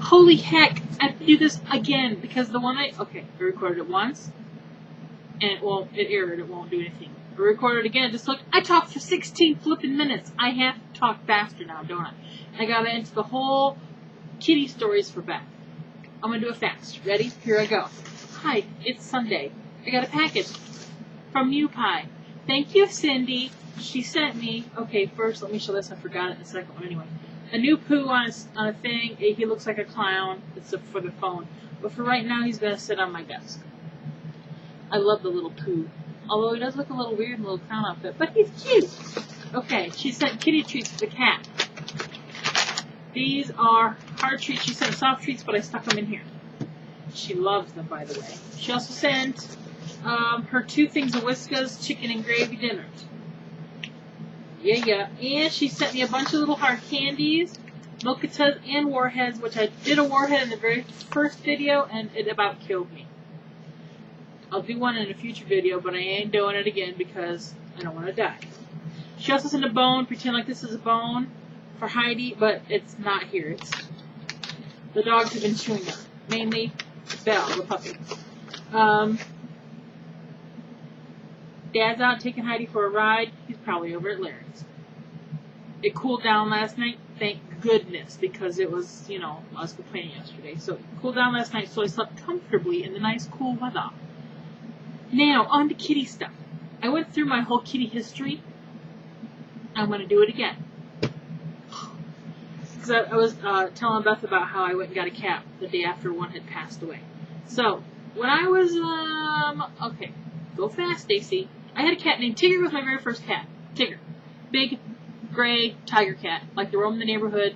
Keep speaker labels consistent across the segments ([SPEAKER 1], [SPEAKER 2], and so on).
[SPEAKER 1] Holy heck, I have to do this again, because the one I recorded it once, and it errored, it won't do anything. I recorded it again, just look, I talked for 16 flipping minutes. I have to talk faster now, don't I? I got into the whole kitty stories for Beth. I'm going to do it fast. Ready? Here I go. Hi, it's Sunday. I got a package from Mewpie. Thank you, Cindy. She sent me, okay, first let me show this, I forgot it in the second one anyway. A new poo on a thing. He looks like a clown. It's for the phone. But for right now, he's going to sit on my desk. I love the little poo. Although he does look a little weird in a little clown outfit. But he's cute. Okay, she sent kitty treats for the cat. These are hard treats. She sent soft treats, but I stuck them in here. She loves them, by the way. She also sent her 2 things of Whiskas chicken and gravy dinners. Yeah. And she sent me a bunch of little hard candies, Mochatas, and Warheads, which I did a Warhead in the very first video, and it about killed me. I'll do one in a future video, but I ain't doing it again because I don't want to die. She also sent a bone, pretend like this is a bone, for Heidi, but it's not here. It's the dogs have been chewing them. Mainly Belle, the puppy. Dad's out taking Heidi for a ride. He's probably over at Larry's. It cooled down last night, thank goodness, because it was, I was complaining yesterday. So it cooled down last night, so I slept comfortably in the nice cool weather. Now, on to kitty stuff. I went through my whole kitty history. I'm going to do it again. Because I was telling Beth about how I went and got a cat the day after one had passed away. So, when I was, okay, go fast, Stacy. I had a cat named Tigger. Was my very first cat. Tigger. Big, gray tiger cat. Like to roam the neighborhood.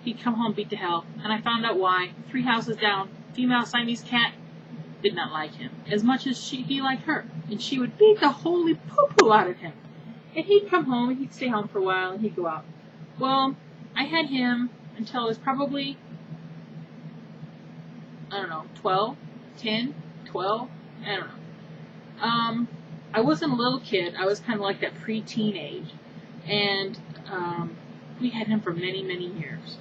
[SPEAKER 1] He'd come home, beat to hell. And I found out why. 3 houses down, female Siamese cat did not like him as much as he liked her. And she would beat the holy poo-poo out of him. And he'd come home, and he'd stay home for a while, and he'd go out. Well, I had him until I was probably, 12, 10, 12, I don't know. I wasn't a little kid. I was kind of like that pre-teen age. And we had him for many, many years.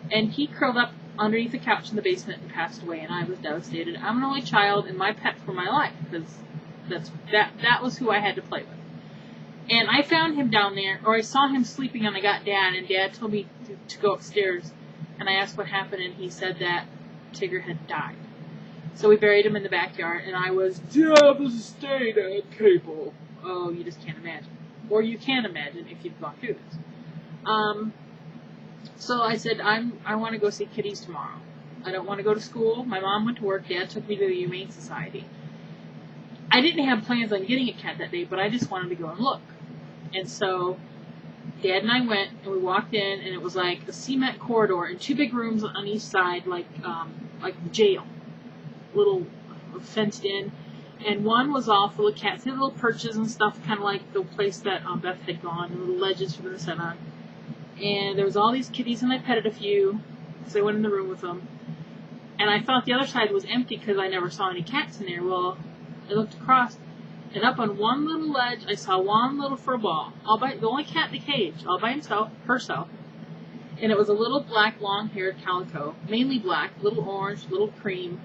[SPEAKER 1] And he curled up underneath the couch in the basement and passed away, and I was devastated. I'm an only child, and my pet for my life, because that was who I had to play with. And I found him down there, or I saw him sleeping, and I got Dad, and Dad told me to go upstairs. And I asked what happened, and he said that Tigger had died. So we buried him in the backyard, and I was devastated, people. Oh, you just can't imagine. Or you can imagine if you've gone through this. So I said, I want to go see kitties tomorrow. I don't want to go to school. My mom went to work. Dad took me to the Humane Society. I didn't have plans on getting a cat that day, but I just wanted to go and look. And so Dad and I went, and we walked in, and it was like a cement corridor and 2 big rooms on each side, like jail, little fenced in. And one was all full of cats. They had little perches and stuff, kind of like the place that Beth had gone, and little ledges for them to sit on. And there was all these kitties, and I petted a few, because I went in the room with them. And I thought the other side was empty because I never saw any cats in there. Well, I looked across, and up on one little ledge, I saw one little fur ball, the only cat in the cage, all by herself. And it was a little black, long-haired calico, mainly black, little orange, little cream,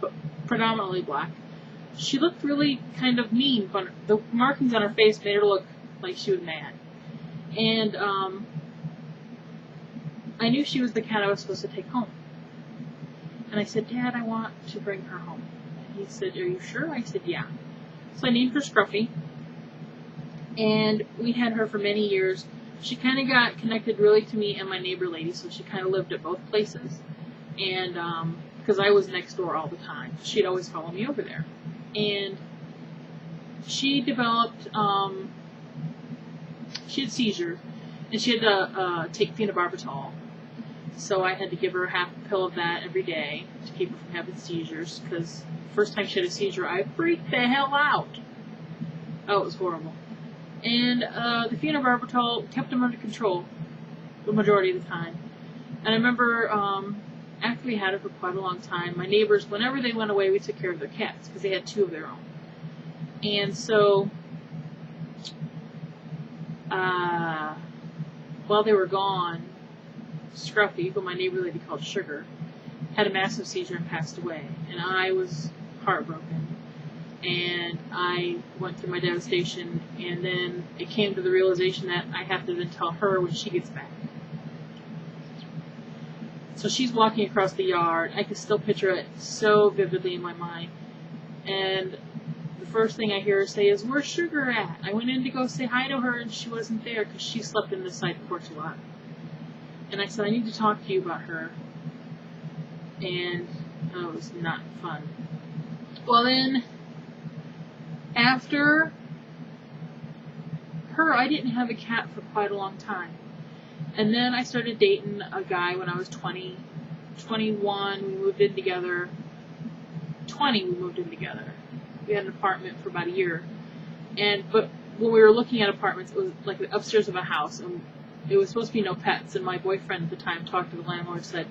[SPEAKER 1] but predominantly black. She looked really kind of mean, but the markings on her face made her look like she was mad. And I knew she was the cat I was supposed to take home. And I said, Dad, I want to bring her home. And he said, are you sure? I said, yeah. So I named her Scruffy. And we had her for many years. She kind of got connected really to me and my neighbor lady, so she kind of lived at both places. And because I was next door all the time, she'd always follow me over there. And she developed, she had seizures, and she had to take phenobarbital. So I had to give her half a pill of that every day to keep her from having seizures, because the first time she had a seizure, I freaked the hell out. Oh, it was horrible. And the phenobarbital kept them under control the majority of the time. And I remember after we had her for quite a long time, my neighbors, whenever they went away, we took care of their cats, because they had 2 of their own. And so while they were gone, Scruffy, who my neighbor lady called Sugar, had a massive seizure and passed away. And I was heartbroken. And I went through my devastation, and then it came to the realization that I have to then tell her when she gets back. So she's walking across the yard. I can still picture it so vividly in my mind. And the first thing I hear her say is, "Where's Sugar at?" I went in to go say hi to her, and she wasn't there because she slept in the side porch a lot. And I said, "I need to talk to you about her." And it was not fun. Well, then, after her, I didn't have a cat for quite a long time. And then I started dating a guy when I was 20, 21, we moved in together. 20, we moved in together. We had an apartment for about a year. But when we were looking at apartments, it was like the upstairs of a house, and it was supposed to be no pets. And my boyfriend at the time talked to the landlord, said,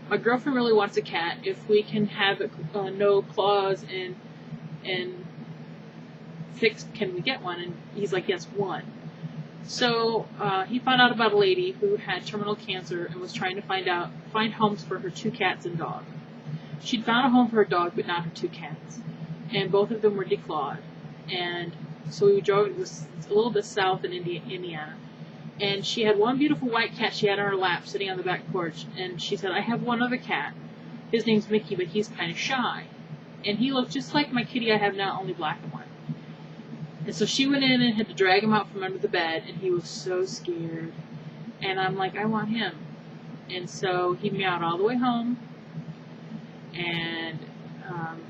[SPEAKER 1] "My girlfriend really wants a cat. If we can have it no claws and fixed, can we get one?" And he's like, "Yes, one." So he found out about a lady who had terminal cancer and was trying to find homes for her 2 cats and dog. She'd found a home for her dog, but not her 2 cats, and both of them were declawed. And so we drove. It was a little bit south in Indiana, and she had one beautiful white cat she had on her lap, sitting on the back porch. And she said, "I have one other cat. His name's Mickey, but he's kind of shy, and he looked just like my kitty I have now, only black and white." And so she went in and had to drag him out from under the bed, and he was so scared. And I'm like, "I want him." And so he meowed all the way home, and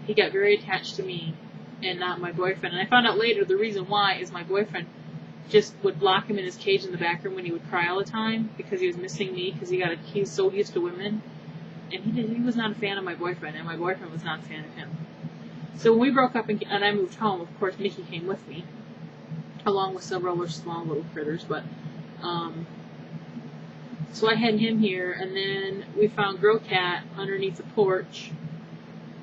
[SPEAKER 1] he got very attached to me and not my boyfriend. And I found out later the reason why is my boyfriend just would lock him in his cage in the back room when he would cry all the time because he was missing me because he was so used to women. And he was not a fan of my boyfriend, and my boyfriend was not a fan of him. So when we broke up and I moved home, of course, Mickey came with me, along with several other small little critters. But so I had him here, and then we found Girl Cat underneath the porch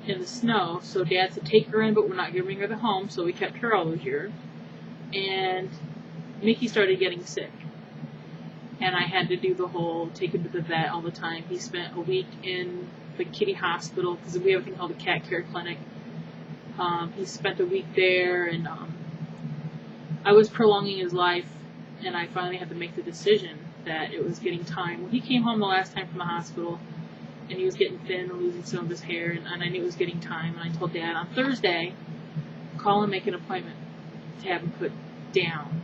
[SPEAKER 1] in the snow. So Dad said, "Take her in, but we're not giving her the home." So we kept her all those years. And Mickey started getting sick, and I had to do the whole take him to the vet all the time. He spent a week in the kitty hospital because we have a thing called a cat care clinic. He spent a week there, and I was prolonging his life, and I finally had to make the decision that it was getting time. When he came home the last time from the hospital, and he was getting thin and losing some of his hair, and I knew it was getting time, and I told Dad on Thursday, call and make an appointment to have him put down.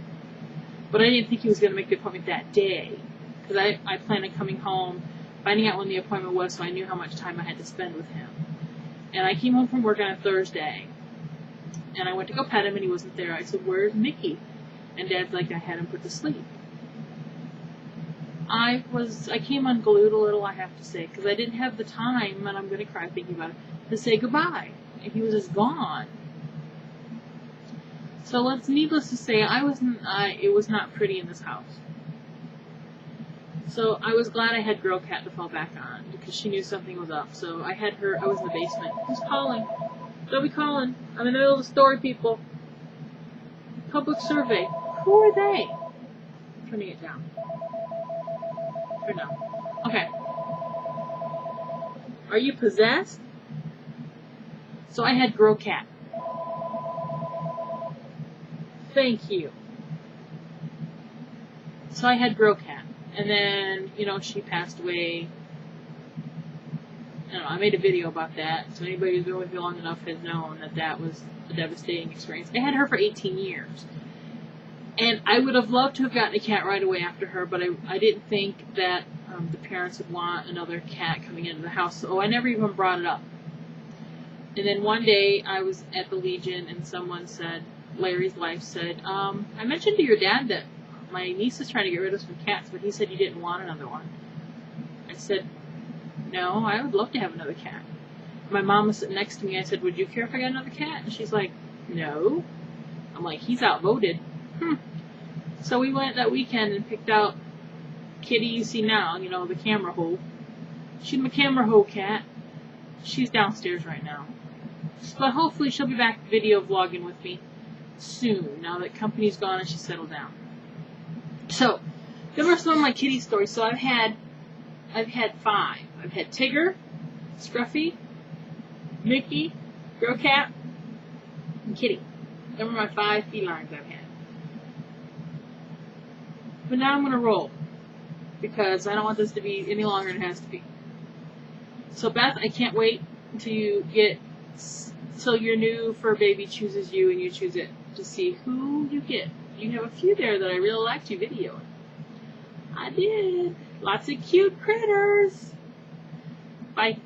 [SPEAKER 1] But I didn't think he was going to make the appointment that day, because I planned on coming home, finding out when the appointment was, so I knew how much time I had to spend with him. And I came home from work on a Thursday, and I went to go pet him, and he wasn't there. I said, "Where's Mickey?" And Dad's like, "I had him put to sleep." I came unglued a little, I have to say, because I didn't have the time, and I'm going to cry thinking about it, to say goodbye. And he was just gone. So needless to say, it was not pretty in this house. So I was glad I had Girl Cat to fall back on, because she knew something was up. So I had her, I was in the basement. Who's calling? Don't be calling. I'm in the middle of the story, people. Public survey. Who are they? I'm turning it down. For now. Okay. Are you possessed? So I had Girl Cat. Thank you. So I had Girl Cat. And then, she passed away. I don't know, I made a video about that. So anybody who's been with me long enough has known that was a devastating experience. I had her for 18 years. And I would have loved to have gotten a cat right away after her, but I didn't think that the parents would want another cat coming into the house. So I never even brought it up. And then one day I was at the Legion, and someone said, Larry's wife said, I mentioned to your dad that my niece is trying to get rid of some cats, but he said you didn't want another one. I said, no, I would love to have another cat. My mom was sitting next to me. I said, would you care if I got another cat? And she's like, no. I'm like, he's outvoted. So we went that weekend and picked out Kitty you see now, the camera hole. She's my camera hole cat. She's downstairs right now. But hopefully she'll be back video vlogging with me soon, now that company's gone and she's settled down. So, there were some of my kitty stories. So I've had 5. I've had Tigger, Scruffy, Mickey, Girl Cat, and Kitty. Those are my 5 felines I've had. But now I'm going to roll, because I don't want this to be any longer than it has to be. So Beth, I can't wait until your new fur baby chooses you and you choose it, to see who you get. You have a few there that I really liked you videoing. I did. Lots of cute critters. Bye.